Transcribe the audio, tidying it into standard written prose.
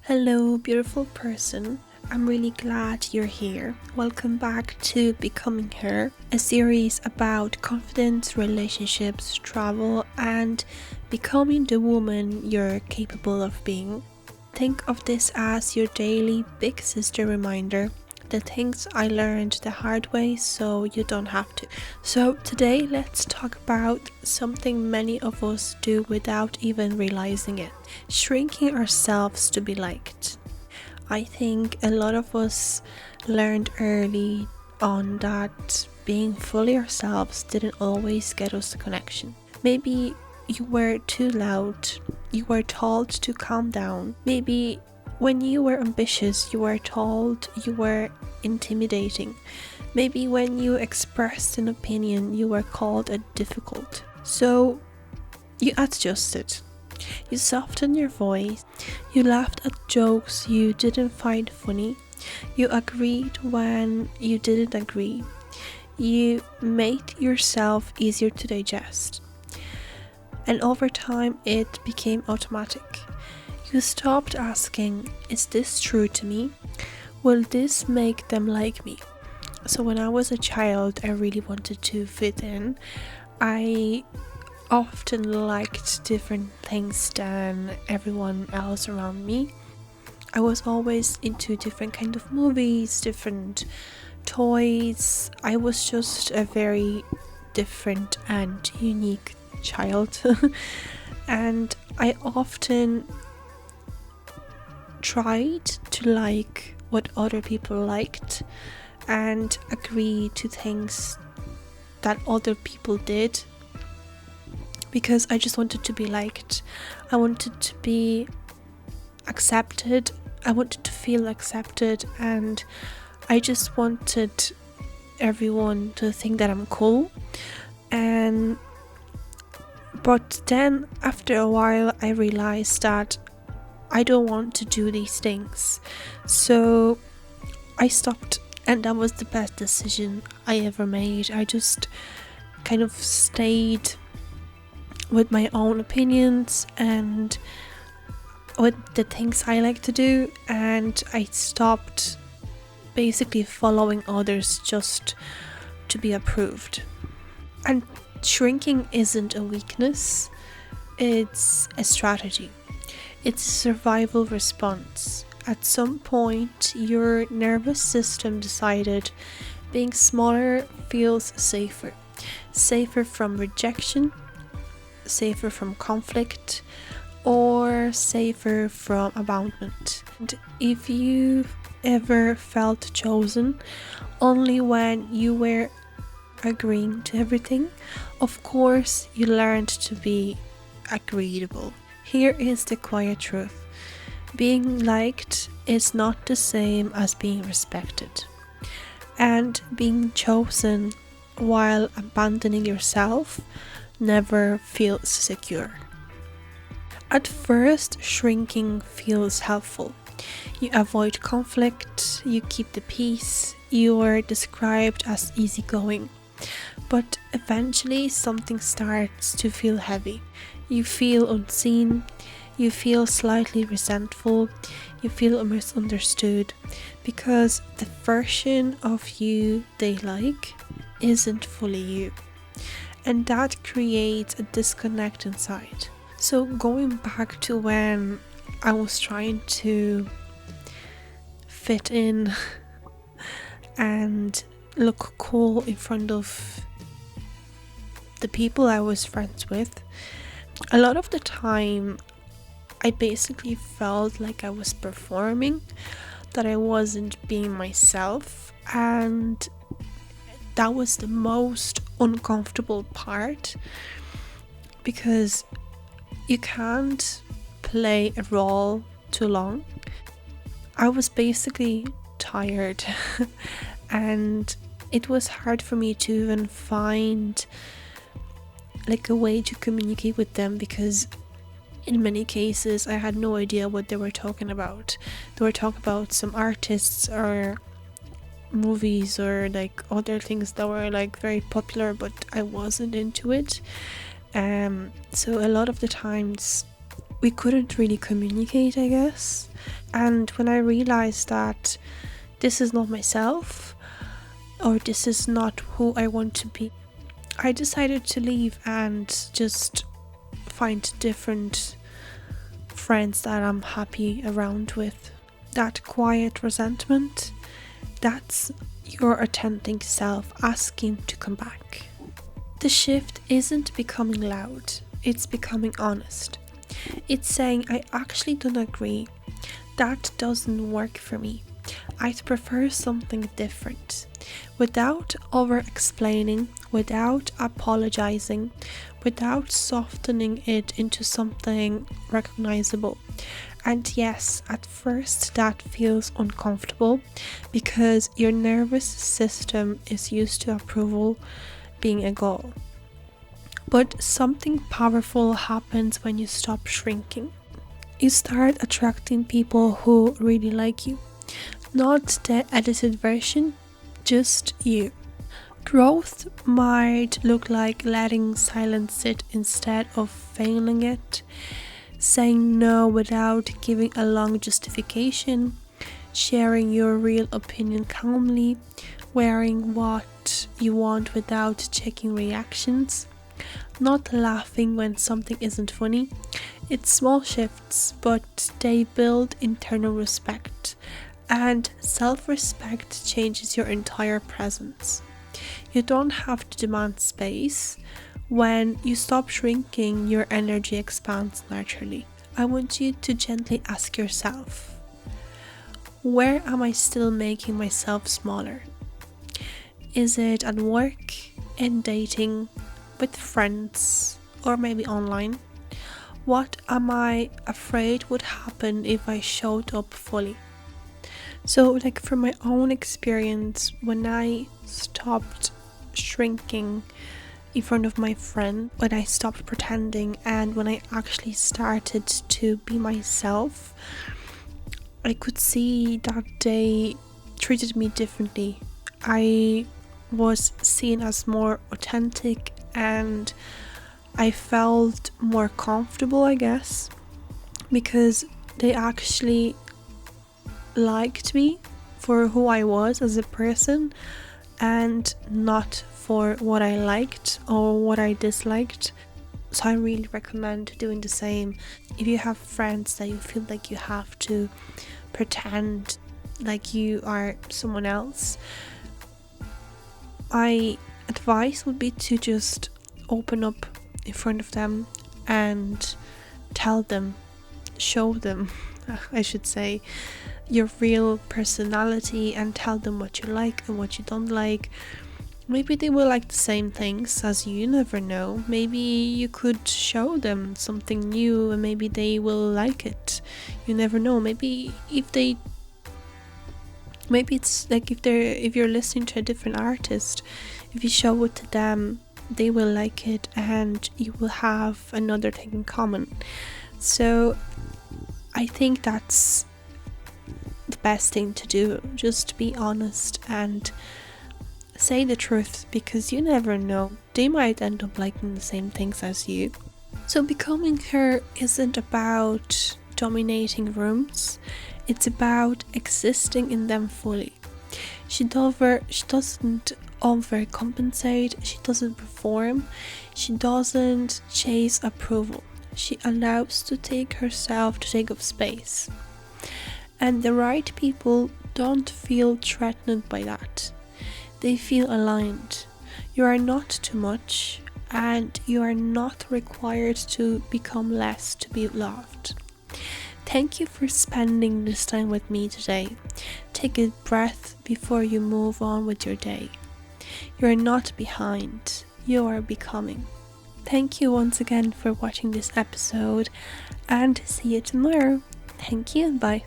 Hello, beautiful person. I'm really glad you're here. Welcome back to Becoming Her, a series about confidence, relationships, travel, and becoming the woman you're capable of being. Think of this as your daily big sister reminder. The things I learned the hard way so you don't have to. So today let's talk about something many of us do without even realizing it. Shrinking ourselves to be liked. I think a lot of us learned early on that being fully ourselves didn't always get us the connection. Maybe you were too loud, you were told to calm down. Maybe when you were ambitious, you were told you were intimidating. Maybe when you expressed an opinion, you were called a difficult. So you adjusted. You softened your voice. You laughed at jokes you didn't find funny. You agreed when you didn't agree. You made yourself easier to digest. And over time, it became automatic. You stopped asking, is this true to me? Will this make them like me? So when I was a child, I really wanted to fit in. I often liked different things than everyone else around me. I was always into different kind of movies, different toys. I was just a very different and unique child. And I often tried to like what other people liked and agree to things that other people did because I just wanted to be liked. I wanted to be accepted. I wanted to feel accepted, and I just wanted everyone to think that I'm cool. But then after a while I realized that I don't want to do these things. So I stopped, and that was the best decision I ever made. I just kind of stayed with my own opinions and with the things I like to do, and I stopped basically following others just to be approved. And shrinking isn't a weakness, it's a strategy. It's a survival response. At some point, your nervous system decided being smaller feels safer. Safer from rejection, safer from conflict, or safer from abandonment. And if you've ever felt chosen only when you were agreeing to everything, of course you learned to be agreeable. Here is the quiet truth. Being liked is not the same as being respected. And being chosen while abandoning yourself never feels secure. At first, shrinking feels helpful. You avoid conflict, you keep the peace, you are described as easygoing. But eventually something starts to feel heavy. You feel unseen, you feel slightly resentful, you feel misunderstood because the version of you they like isn't fully you. And that creates a disconnect inside. So going back to when I was trying to fit in and look cool in front of the people I was friends with, a lot of the time I basically felt like I was performing, that I wasn't being myself, and that was the most uncomfortable part because you can't play a role too long. I was basically tired and it was hard for me to even find like a way to communicate with them because in many cases I had no idea what they were talking about. They were talking about some artists or movies or like other things that were like very popular, but I wasn't into it. So a lot of the times we couldn't really communicate, I guess. And when I realized that this is not myself, or this is not who I want to be, I decided to leave and just find different friends that I'm happy around with. That quiet resentment, that's your authentic self asking to come back. The shift isn't becoming loud, it's becoming honest. It's saying, I actually don't agree. That doesn't work for me. I'd prefer something different. Without over explaining, without apologizing, without softening it into something recognizable. And yes, at first that feels uncomfortable because your nervous system is used to approval being a goal. But something powerful happens when you stop shrinking. You start attracting people who really like you. Not the edited version, just you. Growth might look like letting silence sit instead of failing it, saying no without giving a long justification, sharing your real opinion calmly, wearing what you want without checking reactions, not laughing when something isn't funny. It's small shifts, but they build internal respect, and self-respect changes your entire presence. You don't have to demand space. When you stop shrinking, your energy expands naturally. I want you to gently ask yourself, where am I still making myself smaller? Is it at work, in dating, with friends, or maybe online? What am I afraid would happen if I showed up fully? So, like, from my own experience, when I stopped shrinking in front of my friend, when I stopped pretending, and when I actually started to be myself, I could see that they treated me differently. I was seen as more authentic, and I felt more comfortable, I guess, because they actually liked me for who I was as a person and not for what I liked or what I disliked. So I really recommend doing the same. If you have friends that you feel like you have to pretend like you are someone else, my advice would be to just open up in front of them and tell them, show them, I should say, your real personality, and tell them what you like and what you don't like. Maybe they will like the same things as you never know. Maybe you could show them something new and maybe they will like it. You never know. Maybe it's like if you're listening to a different artist, if you show it to them, they will like it and you will have another thing in common. So I think that's the best thing to do. Just be honest and say the truth, because you never know, they might end up liking the same things as you. So becoming her isn't about dominating rooms, it's about existing in them fully. She doesn't overcompensate, she doesn't perform, she doesn't chase approval. She allows to take herself to take up space. And the right people don't feel threatened by that. They feel aligned. You are not too much, and you are not required to become less to be loved. Thank you for spending this time with me today. Take a breath before you move on with your day. You are not behind, you are becoming. Thank you once again for watching this episode, and see you tomorrow. Thank you and bye.